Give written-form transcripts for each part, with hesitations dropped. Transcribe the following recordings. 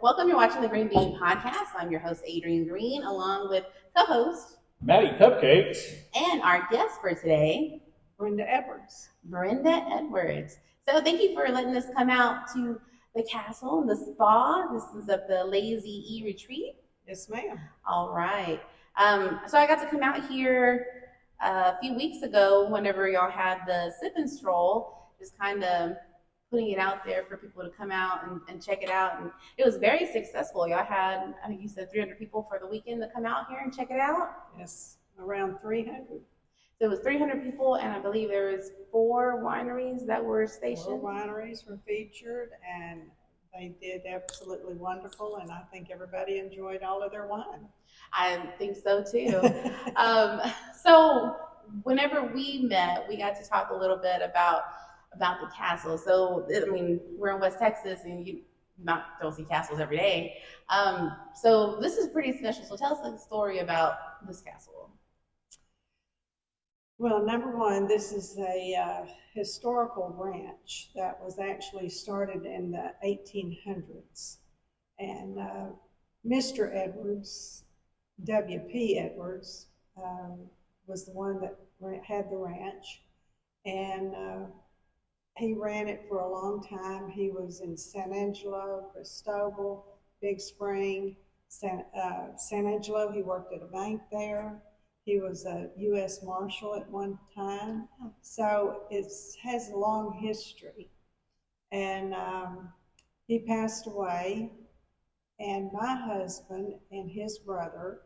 Welcome. You're watching the Green Bean Podcast. I'm your host, Adrienne Green, along with co-host Maddie Cupcakes. and our guest for today, Brenda Edwards. Brenda Edwards. So thank you for letting us come out to the castle and the spa. This is of the Lazy E Retreat. Yes, ma'am. All right. So I got to come out here a few weeks ago whenever y'all had the sip and stroll, just kind of putting it out there for people to come out and check it out. And it was very successful. Y'all had, I think you said 300 people for the weekend to come out here and check it out. Yes, around 300. So it was 300 people, and I believe there was 4 wineries that were stationed. 4 wineries were featured, and they did absolutely wonderful, and I think everybody enjoyed all of their wine. I think so too. So whenever we met, we got to talk a little bit about the castle. So I mean, we're in West Texas, and you don't see castles every day. So this is pretty special. So tell us the story about this castle. Well, number one, this is a historical ranch that was actually started in the 1800s. And Mr. Edwards, W.P. Edwards, was the one that had the ranch. And he ran it for a long time. He was in San Angelo, Cristobal, Big Spring, San Angelo. He worked at a bank there. He was a U.S. Marshal at one time. So it has a long history. And he passed away. And my husband and his brother,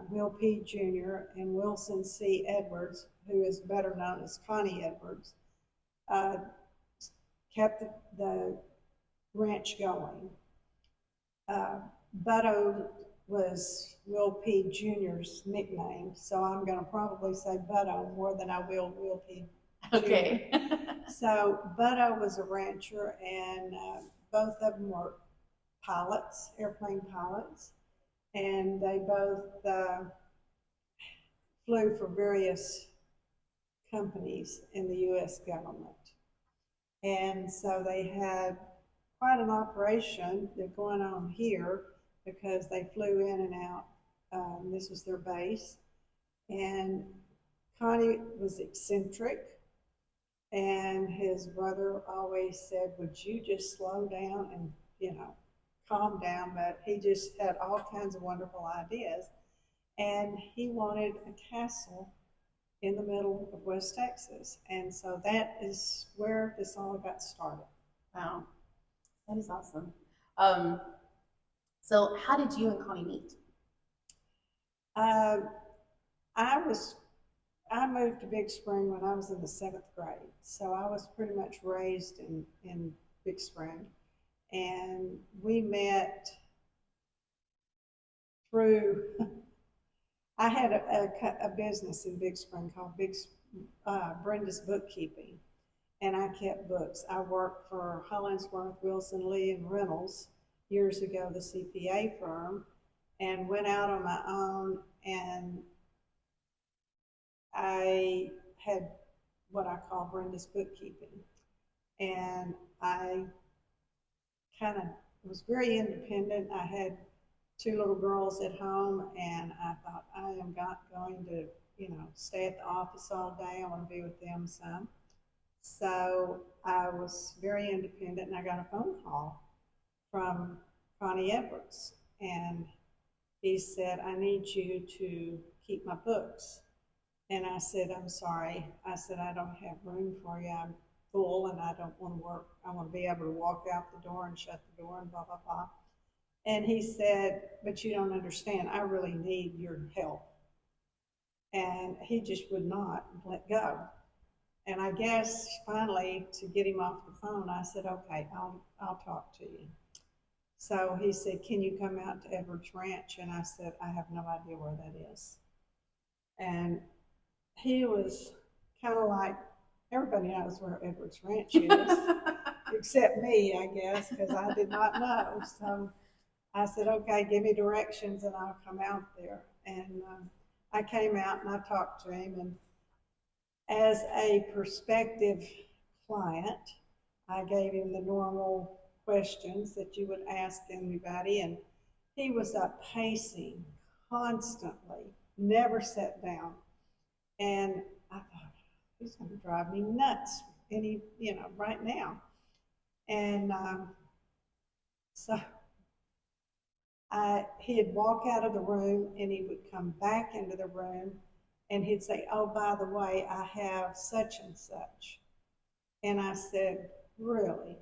Will P. Jr. and Wilson C. Edwards, who is better known as Connie Edwards, kept the ranch going. Butto was Will P. Jr.'s nickname, so I'm going to probably say Butto more than I will Will P. Jr. Okay. So Butto was a rancher, and both of them were pilots, airplane pilots, and they both flew for various companies in the U.S. government. And so they had quite an operation that going on here because they flew in and out. This was their base. And Connie was eccentric, and his brother always said, would you just slow down and, calm down? But he just had all kinds of wonderful ideas. And he wanted a castle in the middle of West Texas. And so that is where this all got started. Wow, that is awesome. So how did you and Connie meet? I moved to Big Spring when I was in the 7th grade. So I was pretty much raised in Big Spring. And we met through, I had a business in Big Spring called Brenda's Bookkeeping. And I kept books. I worked for Hollingsworth, Wilson, Lee, and Reynolds years ago, the CPA firm, and went out on my own, and I had what I call Brenda's Bookkeeping. And I kind of was very independent. I had 2 little girls at home, and I thought, I am not going to, stay at the office all day. I want to be with them some. So I was very independent, and I got a phone call from Connie Edwards, and he said, I need you to keep my books. And I said, I'm sorry. I said, I don't have room for you. I'm full, and I don't want to work. I want to be able to walk out the door and shut the door and blah, blah, blah. And he said, but you don't understand. I really need your help. And he just would not let go. And I guess finally, to get him off the phone, I said, okay, I'll talk to you. So he said, can you come out to Edwards Ranch? And I said, I have no idea where that is. And he was kind of like, everybody knows where Edwards Ranch is, except me, I guess, because I did not know. So I said, okay, give me directions and I'll come out there. And I came out and I talked to him, and as a prospective client, I gave him the normal questions that you would ask anybody, and he was up pacing constantly, never sat down. And I thought, he's going to drive me nuts any, right now. And so he'd walk out of the room and he would come back into the room and he'd say, oh, by the way, I have such and such. And I said, really?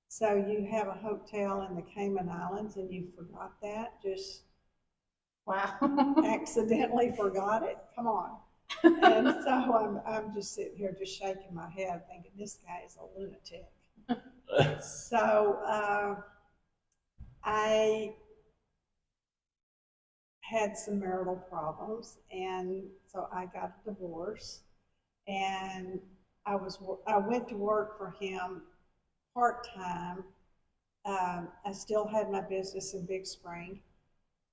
So you have a hotel in the Cayman Islands and you forgot that? Just Wow. accidentally forgot it? Come on. And so I'm just sitting here just shaking my head thinking, this guy is a lunatic. So I had some marital problems, and so I got a divorce, and I went to work for him part-time. I still had my business in Big Spring,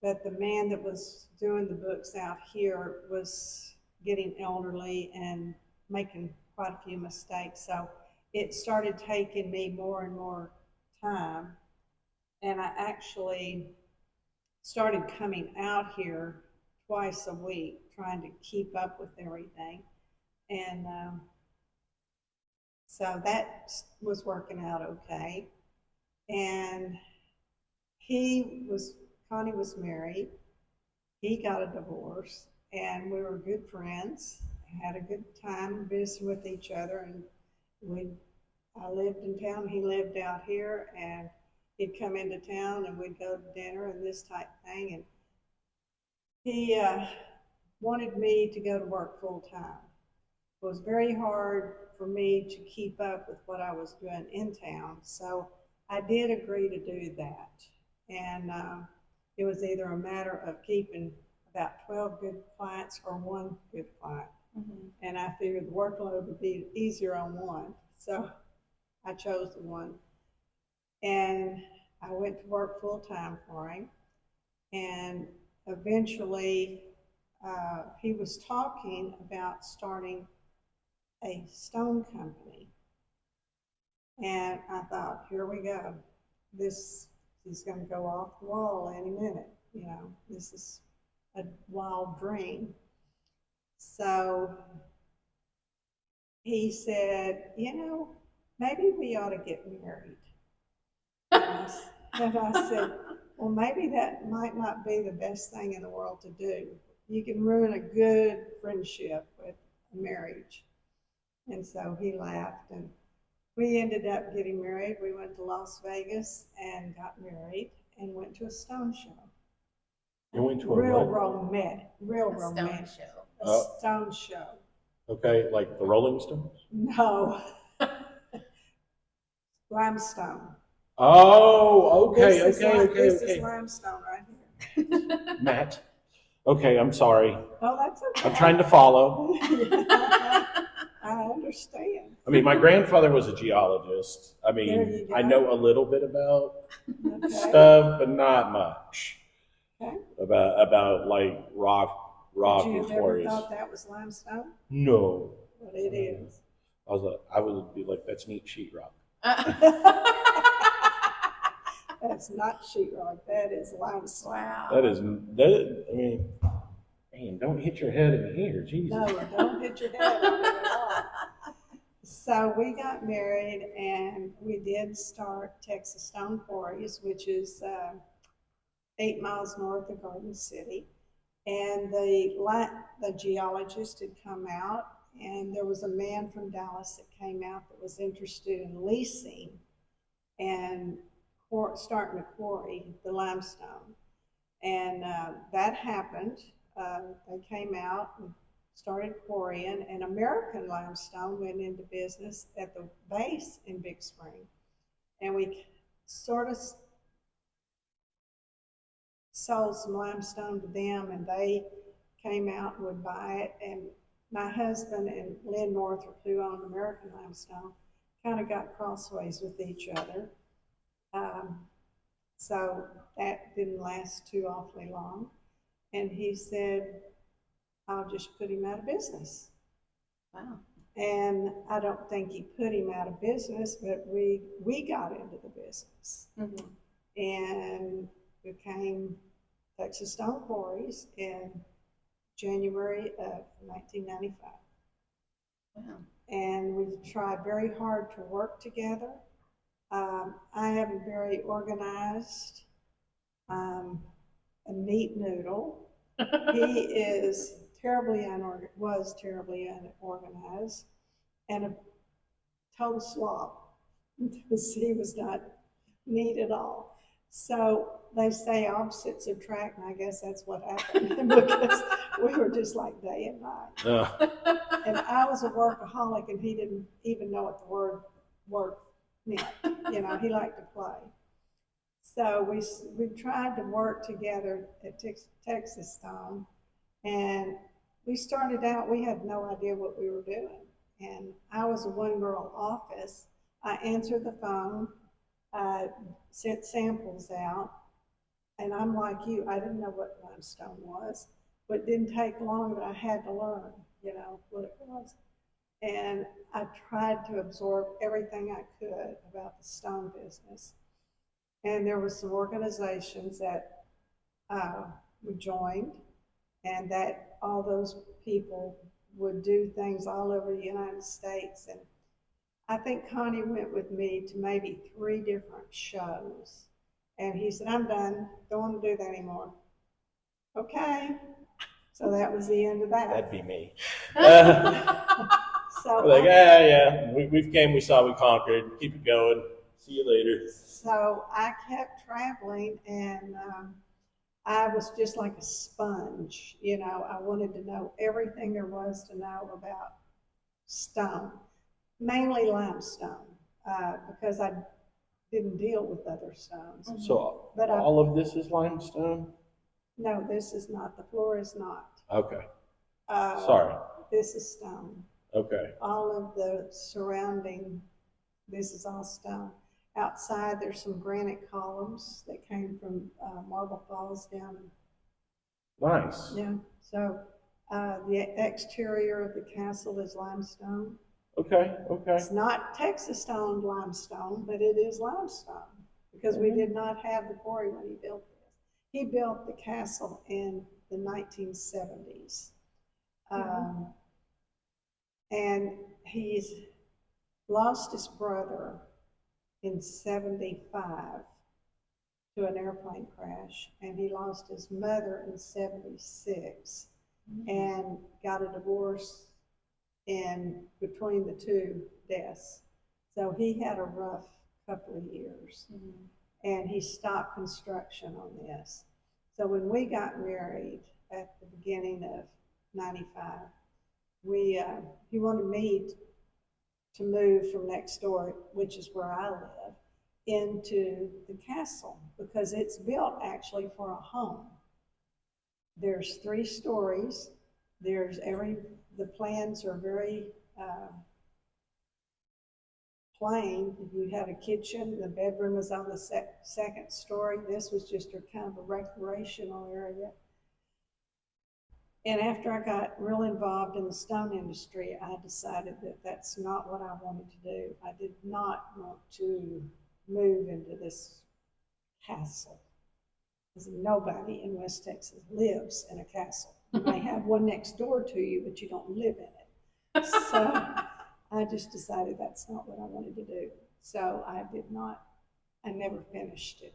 but the man that was doing the books out here was getting elderly and making quite a few mistakes. So it started taking me more and more time. And I actually started coming out here twice a week, trying to keep up with everything. And so that was working out okay. And Connie was married. He got a divorce, and we were good friends. Had a good time visiting with each other, and I lived in town, he lived out here, and he'd come into town and we'd go to dinner and this type thing. And he wanted me to go to work full time. It was very hard for me to keep up with what I was doing in town, so I did agree to do that. And it was either a matter of keeping about 12 good clients or one good client. Mm-hmm. And I figured the workload would be easier on one. So I chose the one. And I went to work full time for him. And eventually he was talking about starting a stone company. And I thought, here we go. This is going to go off the wall any minute. This is a wild dream. So he said, maybe we ought to get married. And I said, well, maybe that might not be the best thing in the world to do. You can ruin a good friendship with a marriage. And so he laughed, and we ended up getting married. We went to Las Vegas and got married and went to a stone show. You went to a real what? romantic. Stone show. A stone show. Okay, like the Rolling Stones? No. Limestone. Oh, okay. This is limestone right here. Matt. Okay, I'm sorry. Oh, that's okay. I'm trying to follow. I understand. I mean, my grandfather was a geologist. I mean, I know a little bit about stuff, but not much. Okay. About like rock Did you quarries. ever thought that was limestone? No. But it is. I would be like, that's neat sheetrock. That's not sheetrock. That is limestone. Wow. I mean, man, don't hit your head in here, Jesus. No, don't hit your head on it at all. So we got married, and we did start Texas Stone Quarries, which is 8 miles north of Garden City. And the geologist had come out, and there was a man from Dallas that came out that was interested in leasing and starting a quarry, the limestone. And that happened. They came out and started quarrying, and American Limestone went into business at the base in Big Spring. And we sort of sold some limestone to them, and they came out and would buy it. And my husband and Lynn Northrop, who owned American Limestone, kind of got crossways with each other. So that didn't last too awfully long. And he said, I'll just put him out of business. Wow. And I don't think he put him out of business, but we got into the business and became Texas Stone Quarries in January of 1995. Wow. And we tried very hard to work together. I am very organized, a neat noodle. He is was terribly unorganized and a total slob because he was not neat at all. So they say opposites attract, and I guess that's what happened because we were just like day and night. And I was a workaholic, and he didn't even know what the word work meant. You know, he liked to play. So we tried to work together at Texas Stone, and we started out, we had no idea what we were doing. And I was a one-girl office. I answered the phone, sent samples out, and I'm like you, I didn't know what limestone was, but it didn't take long that I had to learn, you know, what it was. And I tried to absorb everything I could about the stone business. And there were some organizations that we joined, and that all those people would do things all over the United States. And I think Connie went with me to maybe 3 different shows. And he said, I'm done, don't want to do that anymore. Okay. So that was the end of that. That'd be me. So like, yeah, we've came, we saw, we conquered, keep it going, see you later. So I kept traveling, and I was just like a sponge. You know, I wanted to know everything there was to know about stone, mainly limestone, because I didn't deal with other stones. So but all of this is limestone? No, this is not. The floor is not. Okay. Sorry. This is stone. Okay. All of the surrounding, this is all stone. Outside, there's some granite columns that came from Marble Falls down. Nice. Yeah. So the exterior of the castle is limestone. Okay. Okay. It's not Texas stone limestone, but it is limestone because we did not have the quarry when he built this. He built the castle in the 1970s. And he's lost his brother in 75 to an airplane crash, and he lost his mother in 76 and got a divorce in between the 2 deaths. So he had a rough couple of years, and he stopped construction on this. So when we got married at the beginning of 95, he wanted me to move from next door, which is where I live, into the castle because it's built actually for a home. There's 3 stories. The plans are very plain. You have a kitchen. The bedroom is on the second story. This was just a kind of a recreational area. And after I got real involved in the stone industry, I decided that that's not what I wanted to do. I did not want to move into this castle, because nobody in West Texas lives in a castle. You may have one next door to you, but you don't live in it. So I just decided that's not what I wanted to do. So I never finished it.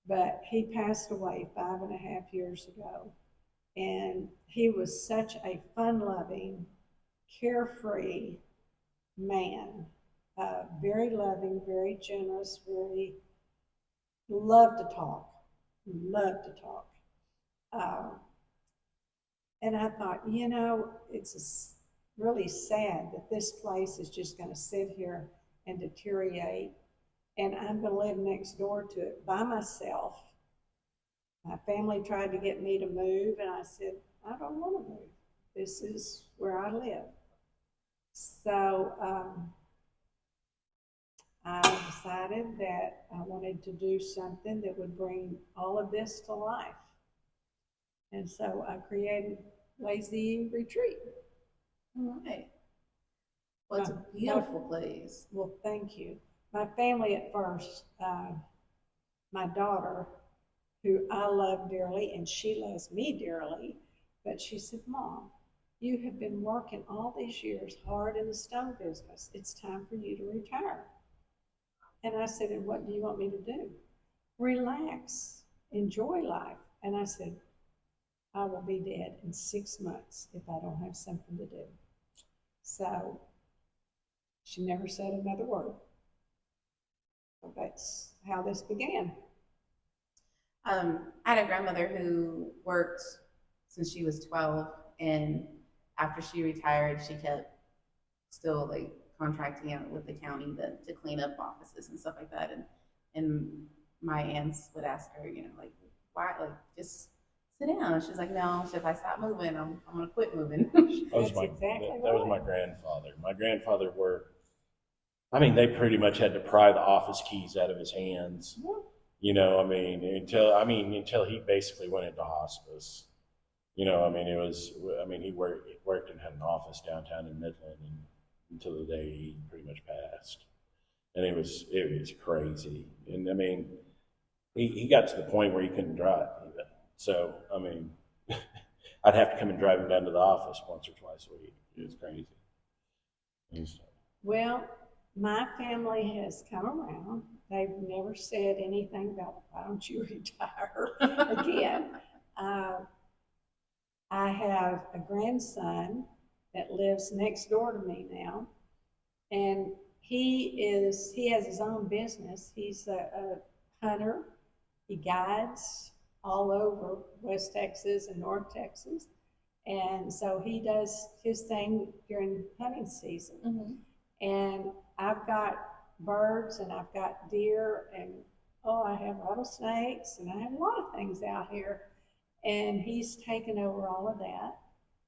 But he passed away 5.5 years ago. And he was such a fun-loving, carefree man, very loving, very generous, loved to talk. And I thought, you know, it's really sad that this place is just going to sit here and deteriorate, and I'm going to live next door to it by myself. My family tried to get me to move, and I said, I don't want to move. This is where I live. So I decided that I wanted to do something that would bring all of this to life. And so I created Lazy Retreat. All right. Well, it's a beautiful place. Well, thank you. My family at first, my daughter, who I love dearly, and she loves me dearly, but she said, Mom, you have been working all these years hard in the stone business. It's time for you to retire. And I said, and what do you want me to do? Relax, enjoy life. And I said, I will be dead in 6 months if I don't have something to do. So she never said another word. So that's how this began. I had a grandmother who worked since she was 12, and after she retired, she kept still like contracting out with the county to clean up offices and stuff like that. And my aunts would ask her, you know, like, why, like, just sit down. She's like, no, so if I stop moving, I'm gonna quit moving. That was my grandfather. My grandfather worked. I mean, they pretty much had to pry the office keys out of his hands. You know, I mean, until he basically went into hospice. You know, I mean, he worked and had an office downtown in Midland until the day he pretty much passed. And it was crazy. And I mean, he got to the point where he couldn't drive even. So, I mean, I'd have to come and drive him down to the office once or twice a week. It was crazy. Well, my family has come around. They've never said anything about, why don't you retire again? I have a grandson that lives next door to me now, and he has his own business. He's a hunter. He guides all over West Texas and North Texas, and so he does his thing during hunting season. Mm-hmm. And I've got birds, and I've got deer, and I have rattlesnakes, and I have a lot of things out here. And he's taken over all of that.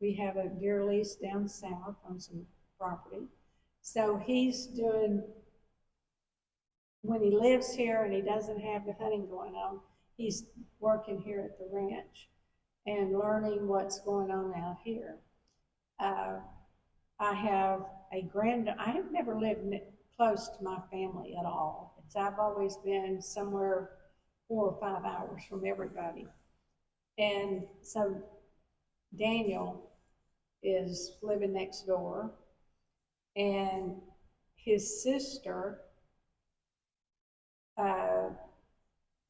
We have a deer lease down south on some property. So he's doing, when he lives here and he doesn't have the hunting going on, he's working here at the ranch and learning what's going on out here. I have I have never lived close to my family at all. I've always been somewhere 4 or 5 hours from everybody. And so Daniel is living next door, and his sister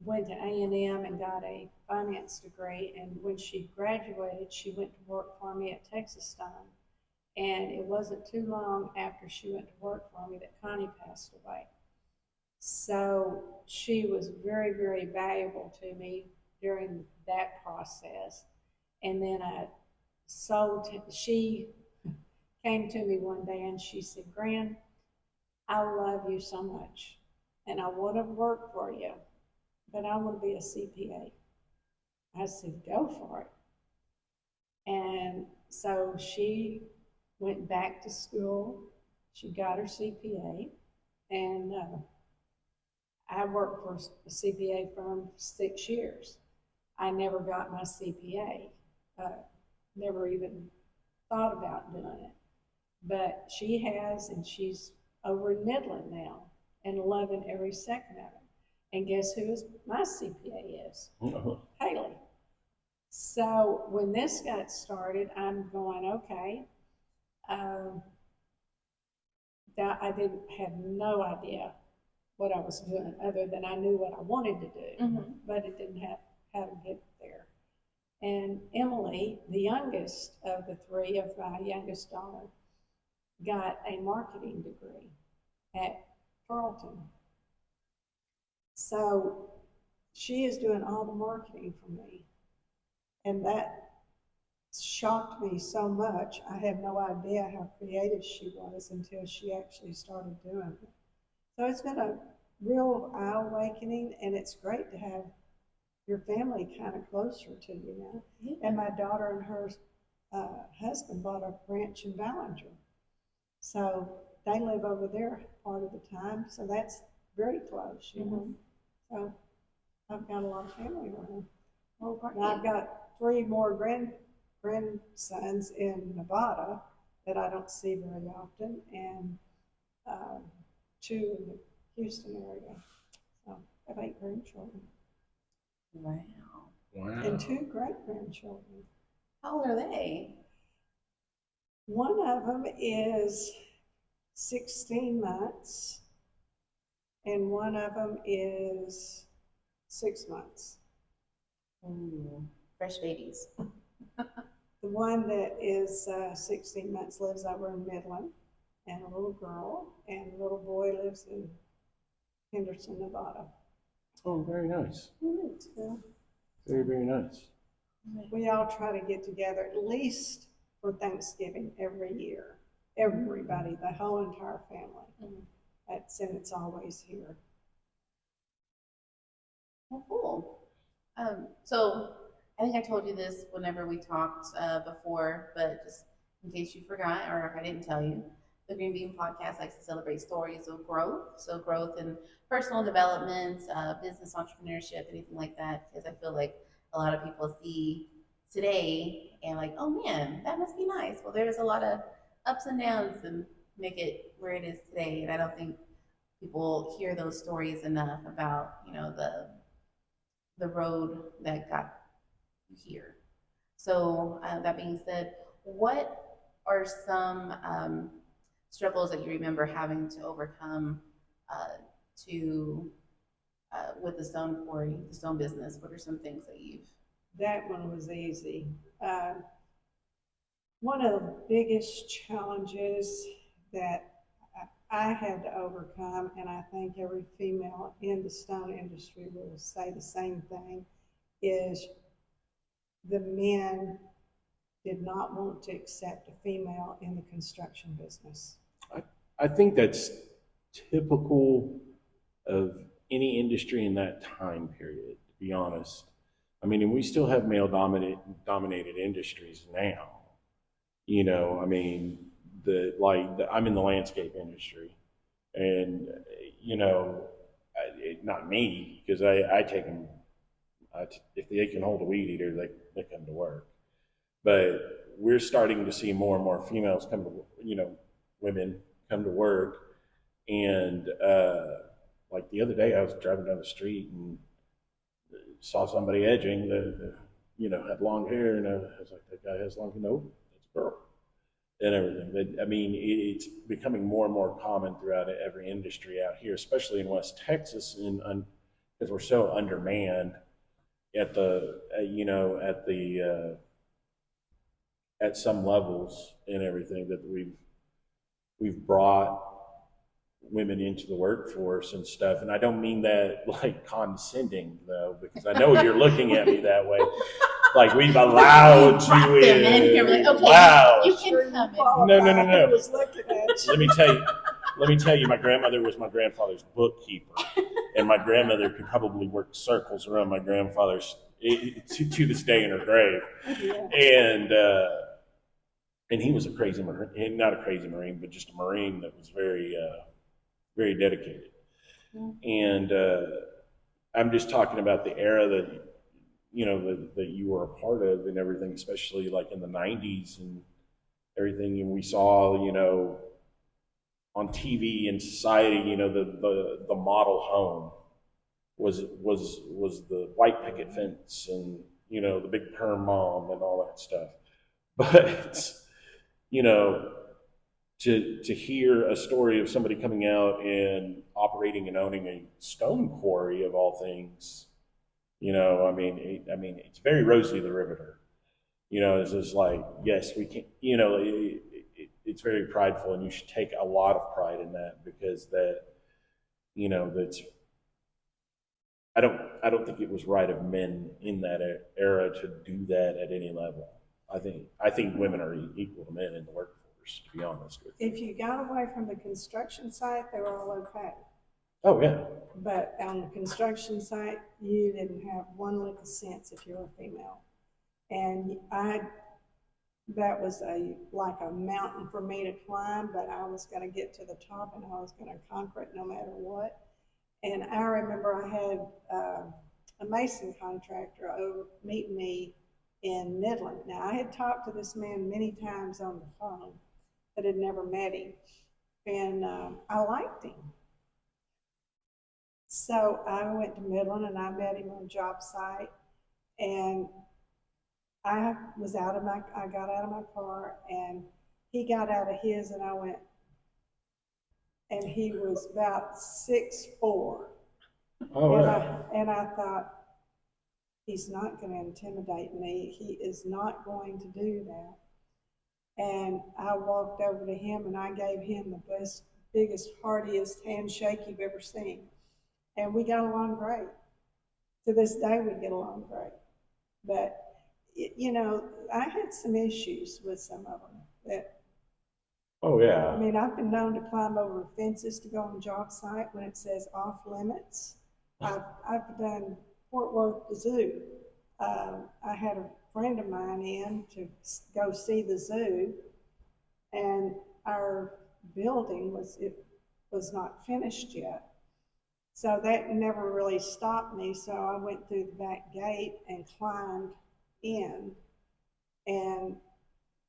went to A&M and got a finance degree, and when she graduated, she went to work for me at Texas Stone. And it wasn't too long after she went to work for me that Connie passed away. So she was very, very valuable to me during that process. And then she came to me one day and she said, Gran, I love you so much, and I want to work for you, but I want to be a CPA. I said, go for it. And so she went back to school. She got her CPA, and I worked for a CPA firm for 6 years. I never got my CPA, never even thought about doing it. But she has, and she's over in Midland now and loving every second of it. And guess who my CPA is? Haley. So when this got started, I'm going, okay. I didn't have no idea what I was doing other than I knew what I wanted to do, Mm-hmm. but it didn't have how to get there. And Emily, the youngest of the three of my youngest daughter, got a marketing degree at Tarleton. So she is doing all the marketing for me. And that shocked me so much. I had no idea how creative she was until she actually started doing it. So it's been a real eye-awakening, and it's great to have your family kind of closer to you now. Yeah. And my daughter and her husband bought a ranch in Ballinger. So they live over there part of the time, so that's very close, you know. So I've got a lot of family around. Well, I've got 3 more grandsons in Nevada that I don't see very often, and 2 in the Houston area. So I have 8 grandchildren. Wow. Wow. And 2 great-grandchildren. How old are they? One of them is 16 months, and one of them is 6 months. Ooh, fresh babies. The one that is 16 months lives over in Midland, and a little girl, and a little boy lives in Henderson, Nevada. Oh, very nice. Yeah. Very, very nice. We all try to get together at least for Thanksgiving every year. Everybody, the whole entire family. It's always here. Well, cool. So I think I told you this whenever we talked before, but just in case you forgot or if I didn't tell you, the Green Bean Podcast likes to celebrate stories of growth. So growth in personal development, business entrepreneurship, anything like that, because I feel like a lot of people see today and like, oh man, that must be nice. Well, there's a lot of ups and downs and make it where it is today. And I don't think people hear those stories enough about, the road that got you here. So that being said, what are some struggles that you remember having to overcome to with the stone quarry, the stone business? What are some things that you've? That one was easy. One of the biggest challenges that I had to overcome, and I think every female in the stone industry will say the same thing, is the men did not want to accept a female in the construction business. I think that's typical of any industry in that time period, to be honest. I mean, and we still have male dominated industries now. I mean, I'm in the landscape industry, and not me, because I take them. If they can hold a weed eater, they come to work. But we're starting to see more and more females come to, women come to work, and like the other day, I was driving down the street and saw somebody edging that, had long hair, and I was like, that guy has long hair. No, that's a girl. And everything. I mean, it's becoming more and more common throughout every industry out here, especially in West Texas, because we're so undermanned at at some levels and everything, that we've brought women into the workforce and stuff. And I don't mean that like condescending though, because I know you're looking at me that way. Like we've allowed you in. Like, okay, wow. You can come in. No. Was looking at you. Let me tell you, my grandmother was my grandfather's bookkeeper, and my grandmother could probably work circles around my grandfather's to this day in her grave. Yeah. And he was a crazy Marine, not a crazy Marine, but just a Marine that was very, very dedicated. And I'm just talking about the era that that you were a part of and everything, especially like in the 90s and everything. And we saw, on TV and society, the model home was the white picket fence and, the big perm mom and all that stuff. But, to hear a story of somebody coming out and operating and owning a stone quarry of all things, I mean, it's very Rosie the Riveter. It's just like, yes, we can, it's very prideful, and you should take a lot of pride in that, because that's, I don't think it was right of men in that era to do that at any level. I think women are equal to men in the workforce, to be honest with you. If you got away from the construction site, they were all okay. Oh, yeah. But on the construction site, you didn't have one lick of sense if you were a female. And that was like a mountain for me to climb, but I was going to get to the top, and I was going to conquer it no matter what. And I remember I had a mason contractor over meet me in Midland. Now, I had talked to this man many times on the phone, that had never met him. And I liked him. So I went to Midland and I met him on a job site. And I got out of my car and he got out of his and I went, and he was about 6'4". Oh, And I thought, he's not going to intimidate me. He is not going to do that. And I walked over to him and I gave him the biggest, heartiest handshake you've ever seen. And we got along great. To this day, we get along great. But, you know, I had some issues with some of them. oh yeah. I mean, I've been known to climb over fences to go on a job site when it says off limits. I've done Fort Worth the zoo. I had a friend of mine in to go see the zoo, and our building was not finished yet. So that never really stopped me. So I went through the back gate and climbed in. And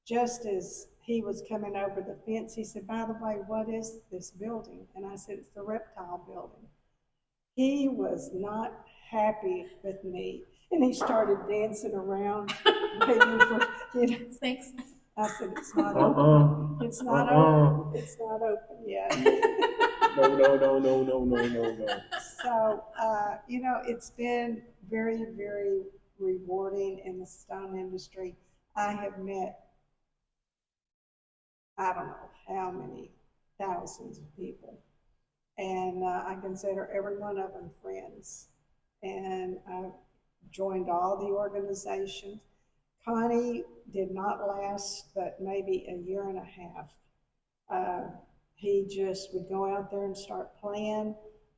just as he was coming over the fence, he said, by the way, what is this building? And I said, it's the reptile building. He was not happy with me. And he started dancing around, waiting for, you know. Thanks. I said, it's not open. It's not open. It's not open yet. No. So, you know, it's been very, very rewarding in the stone industry. I have met, I don't know how many thousands of people, and I consider every one of them friends. And I've joined all the organizations. Connie did not last but maybe a year and a half. He just would go out there and start playing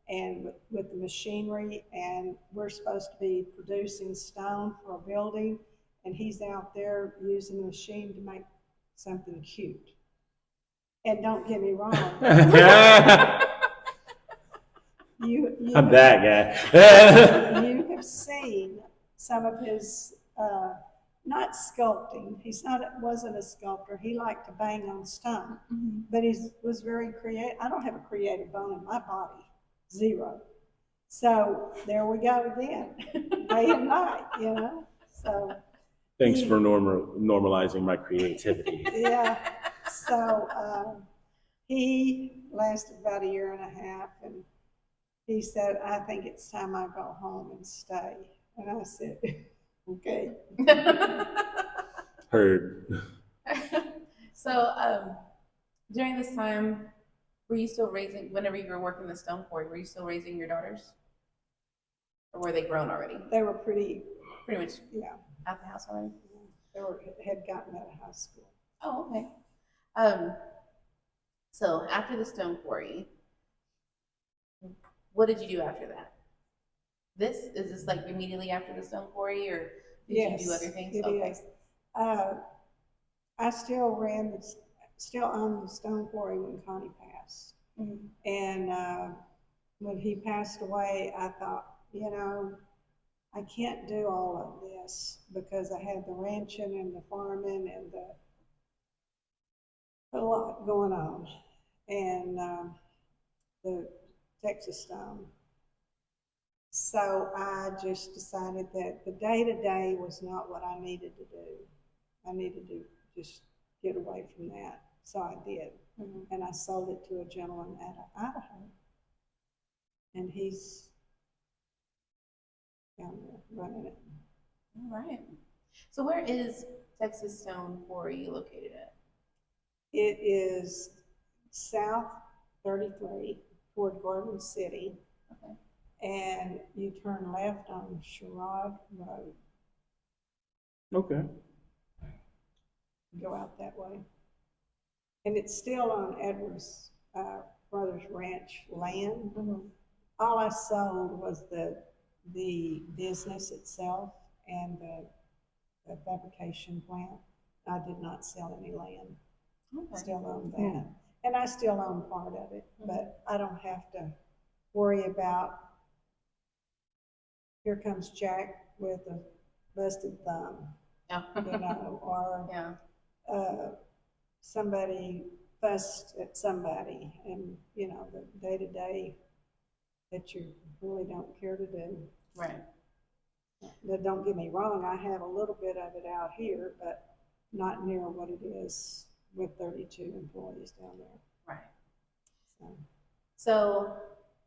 and with the machinery, and we're supposed to be producing stone for a building, and he's out there using the machine to make something cute. And don't get me wrong. I'm that guy. You have seen some of his, not sculpting. Wasn't a sculptor. He liked to bang on stone, but he was very creative. I don't have a creative bone in my body, zero. So there we go again, day and night, you know. So Thanks for normalizing my creativity. yeah. So he lasted about a year and a half, and he said, I think it's time I go home and stay. And I said, okay. Heard. So during this time, were you still raising, whenever you were working the stone quarry, were you still raising your daughters? Or were they grown already? They were pretty much yeah, out the house already? had gotten out of high school. Oh, okay. So after the stone quarry, what did you do after that? Is this like immediately after the stone quarry, or did you do other things? It is. I still owned the stone quarry when Connie passed. Mm-hmm. And when he passed away, I thought, you know, I can't do all of this because I had the ranching and the farming and a lot going on. And the Texas stone. So I just decided that the day-to-day was not what I needed to do. I needed to just get away from that. So I did. Mm-hmm. And I sold it to a gentleman out of Idaho. And he's down there running it. All right. So where is Texas Stone Quarry located at? It is South 33 toward Garden City. Okay. And you turn left on Sherrod Road. Okay. Go out that way. And it's still on Edwards Brothers Ranch land. Mm-hmm. All I sold was the business itself and the fabrication plant. I did not sell any land. Okay. Still own that. Yeah. And I still own part of it, but I don't have to worry about, here comes Jack with a busted thumb, you know, or somebody fussed at somebody, and you know, the day-to-day that you really don't care to do. Right. But don't get me wrong, I have a little bit of it out here, but not near what it is with 32 employees down there. Right. So, So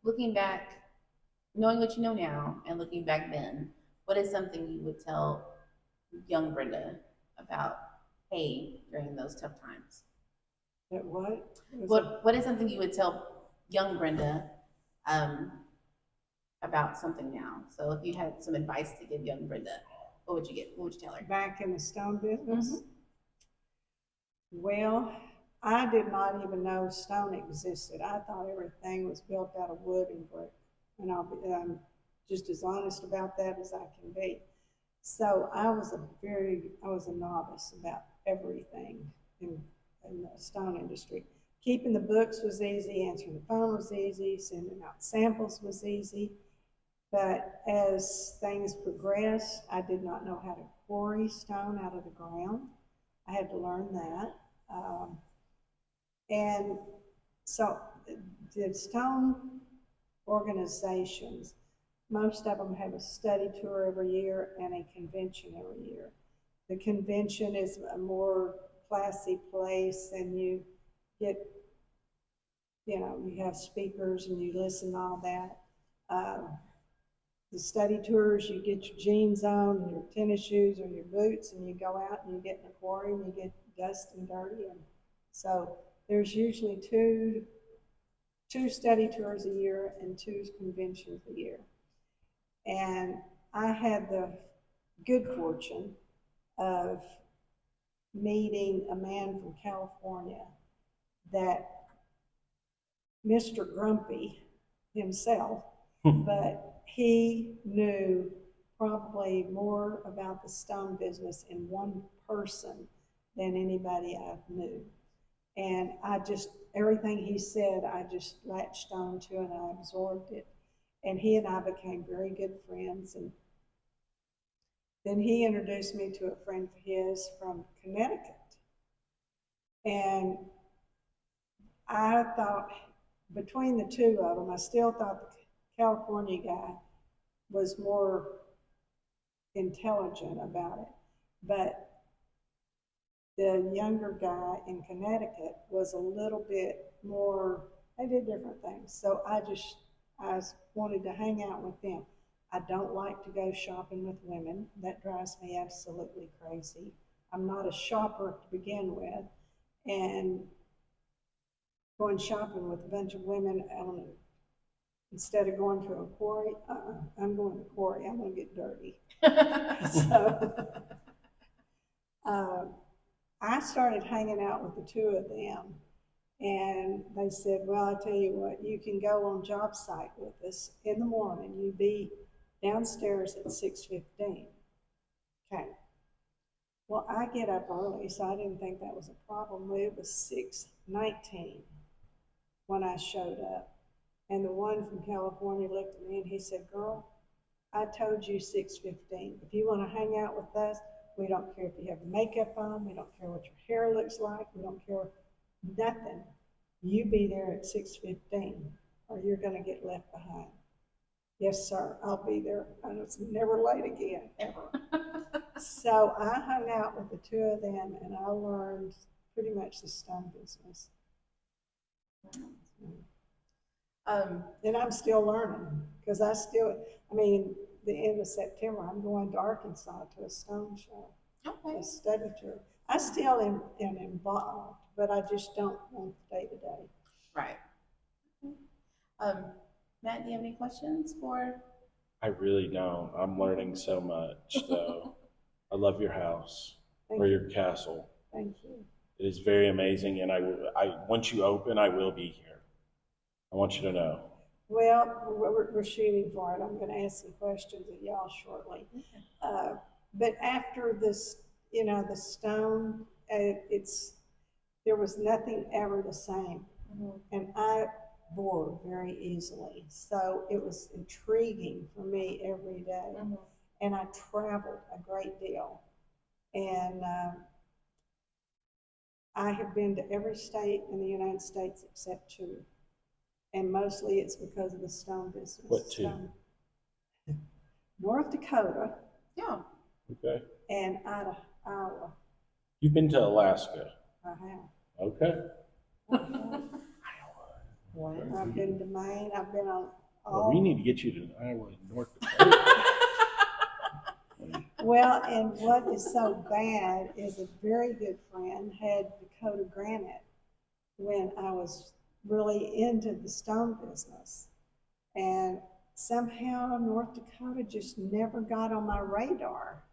looking back, knowing what you know now and looking back then, what is something you would tell young Brenda about hey during those tough times? but what? What is something you would tell young Brenda um, about something now? So if you had some advice to give young Brenda, what would you get? What would you tell her? Back in the stone business? Mm-hmm. Well, I did not even know stone existed. I thought everything was built out of wood and brick. And I'm just as honest about that as I can be. So I was a novice about everything in the stone industry. Keeping the books was easy, answering the phone was easy, sending out samples was easy. But as things progressed, I did not know how to quarry stone out of the ground. I had to learn that. And so the stone organizations, most of them have a study tour every year and a convention every year. The convention is a more classy place, and you get, you know, you have speakers and you listen to all that. The study tours, you get your jeans on and your tennis shoes or your boots, and you go out and you get in the quarry and you get dust and dirty. And so there's usually two study tours a year and 2 conventions a year. And I had the good fortune of meeting a man from California that Mr. Grumpy himself, but he knew probably more about the stone business in one person than anybody I knew. And everything he said, I just latched on to and I absorbed it. And he and I became very good friends. And then he introduced me to a friend of his from Connecticut. And I thought, between the two of them, I still thought the California guy was more intelligent about it. But the younger guy in Connecticut was a little bit more, they did different things. So I wanted to hang out with them. I don't like to go shopping with women. That drives me absolutely crazy. I'm not a shopper to begin with. And going shopping with a bunch of women instead of going to a quarry, I'm going to a quarry. I'm going to get dirty. So I started hanging out with the two of them, and they said, well, I tell you what, you can go on job site with us in the morning. You be downstairs at 6:15. Okay. Well, I get up early, so I didn't think that was a problem. It was 6:19 when I showed up. And the one from California looked at me and he said, girl, I told you 6:15. If you want to hang out with us, we don't care if you have makeup on. We don't care what your hair looks like. We don't care nothing. You be there at 6:15 or you're going to get left behind. Yes, sir, I'll be there. And it's never late again, ever. So I hung out with the two of them and I learned pretty much the stone business. And I'm still learning because the end of September, I'm going to Arkansas to a stone show, a study tour. I still am involved, but I just don't want day to day. Right. Matt, do you have any questions for? I really don't. I'm learning so much, though. I love your house or your castle. Thank you. It is very amazing, and once you open, I will be here. I want you to know. Well, we're shooting for it. I'm going to ask some questions of y'all shortly. But after this, the stone, there was nothing ever the same. Mm-hmm. And I bored very easily. So it was intriguing for me every day. Mm-hmm. And I traveled a great deal. And I have been to every state in the United States except 2. And mostly it's because of the stone business. What 2? North Dakota. Yeah. Okay. And Iowa. You've been to Alaska? I have. Okay. I've been to Maine. I've been on all. Well, we need to get you to Iowa and North Dakota. Well, and what is so bad is a very good friend had Dakota granite when I was really into the stone business. And somehow North Dakota just never got on my radar.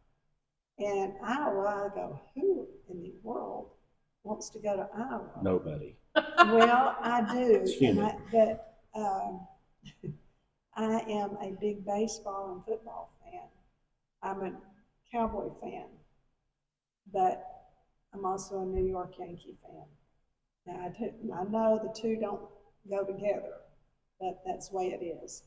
And Iowa, I go, who in the world wants to go to Iowa? Nobody. Well, I do. It's human. But I am a big baseball and football fan. I'm a Cowboy fan, but I'm also a New York Yankee fan. Now, I know the two don't go together, but that's the way it is.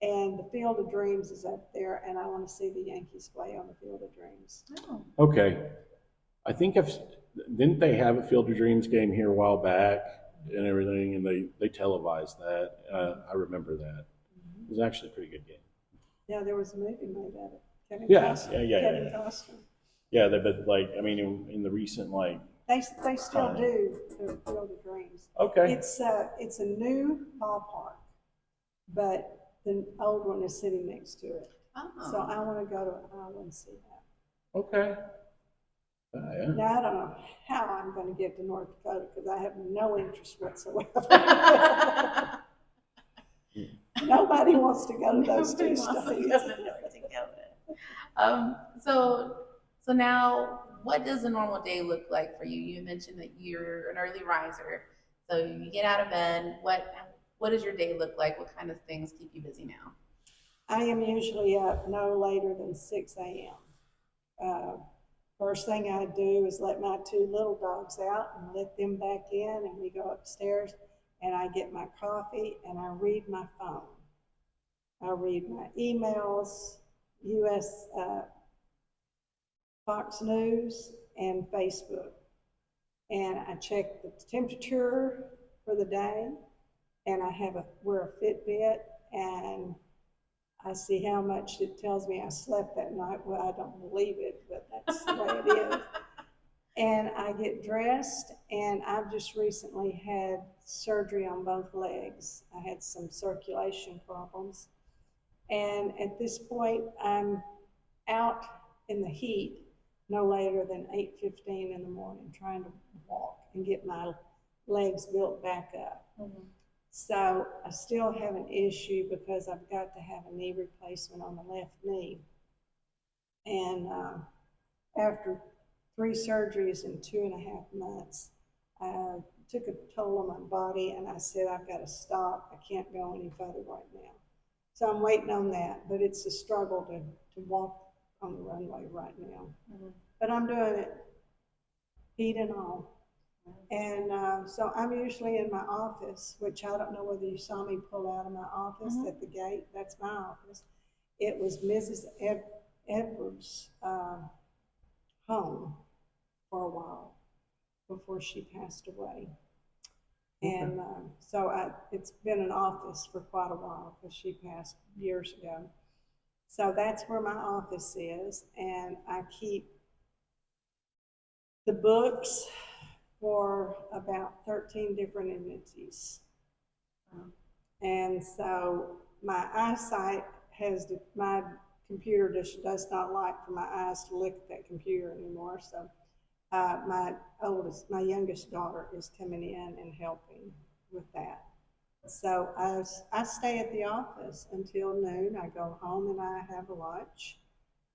And the Field of Dreams is up there, and I want to see the Yankees play on the Field of Dreams. Oh. Okay. I think didn't they have a Field of Dreams game here a while back and everything, and they televised that. I remember that. It was actually a pretty good game. Yeah, there was a movie made of it. Kevin Yeah. Costner. Yeah, but like, I mean, in the recent, like. They still do the Field of Dreams. Okay. It's a new ballpark, but the old one is sitting next to it. Oh. So I want to go to Iowa and see that. Okay. Yeah. Now I don't know how I'm going to get to North Dakota because I have no interest whatsoever. Nobody wants to go to those two states. So now, what does a normal day look like for you? You mentioned that you're an early riser, so you get out of bed. What does your day look like? What kind of things keep you busy now? I am usually up no later than 6 a.m. First thing I do is let my 2 little dogs out and let them back in, and we go upstairs, and I get my coffee, and I read my phone. I read my emails, U.S. Fox News, and Facebook. And I check the temperature for the day, and I wear a Fitbit, and I see how much it tells me I slept that night. Well, I don't believe it, but that's the way it is. And I get dressed, and I've just recently had surgery on both legs. I had some circulation problems. And at this point, I'm out in the heat no later than 8:15 in the morning, trying to walk and get my legs built back up. Mm-hmm. So I still have an issue because I've got to have a knee replacement on the left knee. And after 3 surgeries in 2.5 months, I took a toll on my body, and I said, I've got to stop. I can't go any further right now. So I'm waiting on that, but it's a struggle to walk on the runway right now. Mm-hmm. But I'm doing it, heat and all. And so I'm usually in my office, which I don't know whether you saw me pull out of my office at the gate. That's my office. It was Mrs. Edwards' home for a while before she passed away. Okay. And so it's been an office for quite a while because she passed years ago. So that's where my office is, and I keep the books for about 13 different entities. And so my eyesight my computer just does not like for my eyes to look at that computer anymore. So my youngest daughter is coming in and helping with that. So I stay at the office until noon. I go home and I have a lunch.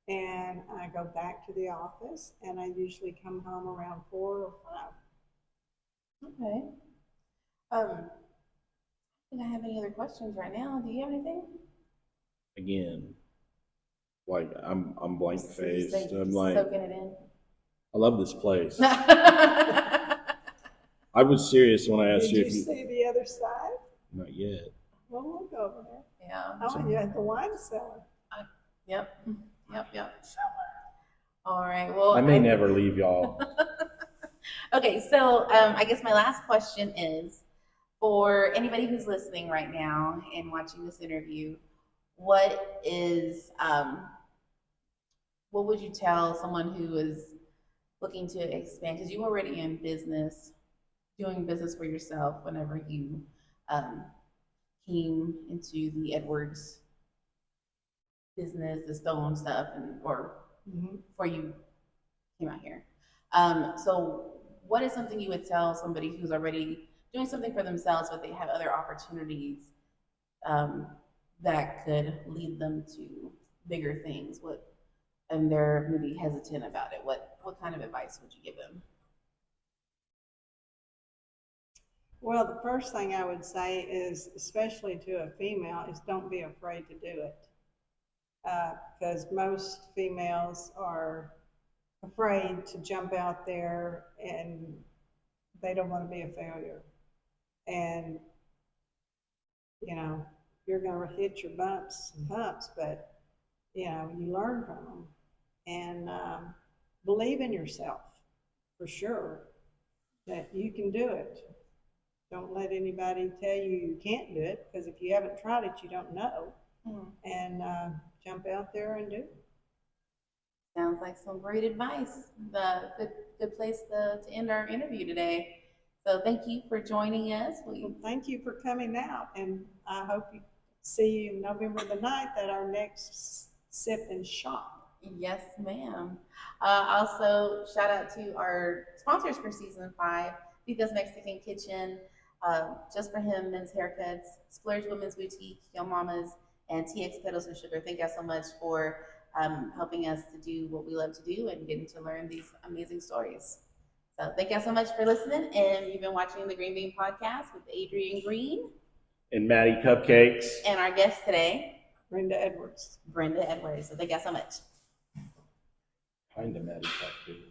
And I go back to the office, and I usually come home around 4 or 5. Okay. I don't think I have any other questions right now. Do you have anything? Again, like I'm blank faced. I'm like soaking it in. I love this place. I was serious when I asked you if you see the other side? Not yet. Well, we'll go over there. Yeah. Oh, you're at the wine cellar. Yep. All right. Well, I may never leave y'all. Okay, so I guess my last question is for anybody who's listening right now and watching this interview, what is what would you tell someone who is looking to expand? Because you were already in business, doing business for yourself whenever you um, came into the Edwards business, the stone stuff, and or before you came out here. So, what is something you would tell somebody who's already doing something for themselves, but they have other opportunities um, that could lead them to bigger things? What and they're maybe hesitant about it. What kind of advice would you give them? Well, the first thing I would say is, especially to a female, is don't be afraid to do it. Because most females are afraid to jump out there and they don't want to be a failure. And, you know, you're going to hit your bumps and humps, but, you know, you learn from them. And believe in yourself, for sure, that you can do it. Don't let anybody tell you you can't do it, because if you haven't tried it, you don't know. And jump out there and do it. Sounds like some great advice. The good place to end our interview today. So thank you for joining us. Well, thank you for coming out, and I hope you see you November the 9th at our next Sip and Shop. Yes, ma'am. Also, shout out to our sponsors for season 5, Vica's Mexican Kitchen, Just for Him Men's Haircuts, Splurge Women's Boutique, Yo Mamas, and TX Pedals and Sugar. Thank you so much for helping us to do what we love to do and getting to learn these amazing stories. So thank you so much for listening, and you've been watching the Green Bean Podcast with Adrian Green And Maddie Cupcakes. and our guest today, Brenda Edwards. Brenda Edwards. So thank you so much. Kind of Maddie Cupcakes.